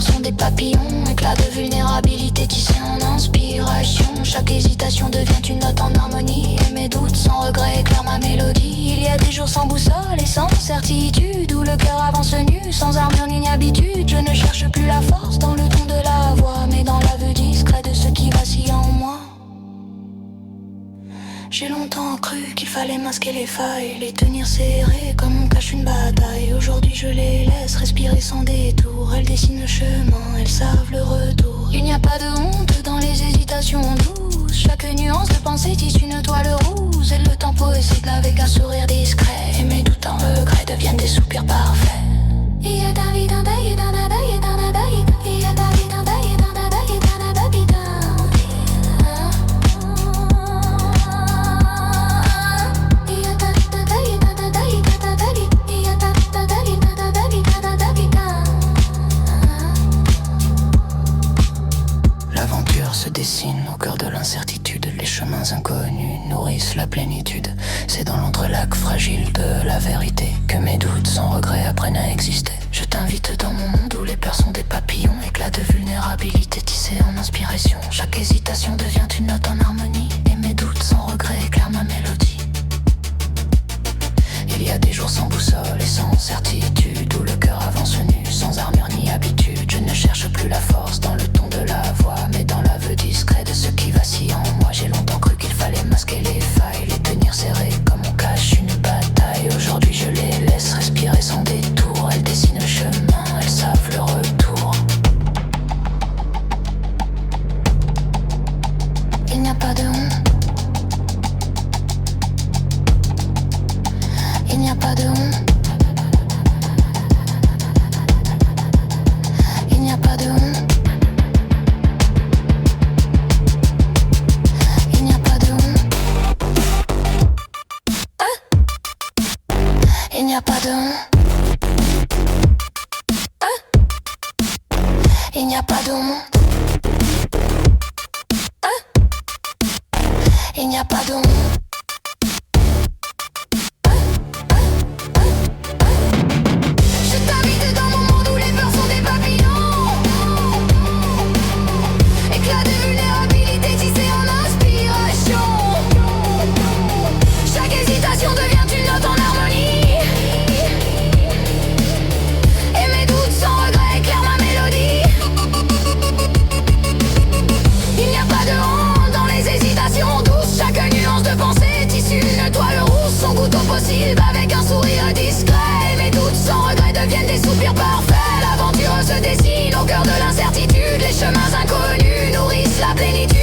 sont des papillons, éclat de vulnérabilité tissé en inspiration. Chaque hésitation devient une note en harmonie, et mes doutes sans regret éclairent ma mélodie. Il y a des jours sans boussole et sans certitude, où le cœur avance nu, sans armure ni habitude. Je ne cherche plus la force dans le ton de la voix, mais dans l'aveu discret de ce qui vacille en moi. J'ai longtemps cru qu'il fallait masquer les failles, les tenir serrées comme on cache une bataille. Aujourd'hui je les laisse respirer sans détour. Elles dessinent le chemin, elles savent le retour. Il n'y a pas de honte dans les hésitations douces. Chaque nuance de pensée tisse une toile rouge. Et le temps poétique avec un sourire discret. Et mes doutes en regret deviennent des soupirs parfaits. Se dessine au cœur de l'incertitude. Les chemins inconnus nourrissent la plénitude. C'est dans l'entrelac fragile de la vérité que mes doutes sans regret apprennent à exister. Je t'invite dans mon monde où les peurs sont des papillons, éclat de vulnérabilité tissé en inspiration. Chaque hésitation devient une note en harmonie, et mes doutes sans regret éclairent ma mélodie. Il y a des jours sans boussole et sans certitude, où le cœur avance nu, sans armure ni habitude. Je ne cherche plus la force dans le ton de la voix, mais dans l'aveu discret de ce qui vacille en moi. J'ai longtemps cru qu'il fallait masquer les failles, les tenir serrées comme on cache une bataille. Aujourd'hui je les laisse respirer sans détour. Elles dessinent le chemin, elles savent le retour. Il n'y a pas de honte. Il n'y a pas de honte. Il n'y a pas de honte. Il n'y a pas de honte. Il n'y a pas de honte. Il n'y a pas de honte. Il n'y a pas de honte. Avec un sourire discret, mes doutes sans regret deviennent des soupirs parfaits. L'aventure se dessine au cœur de l'incertitude. Les chemins inconnus nourrissent la plénitude.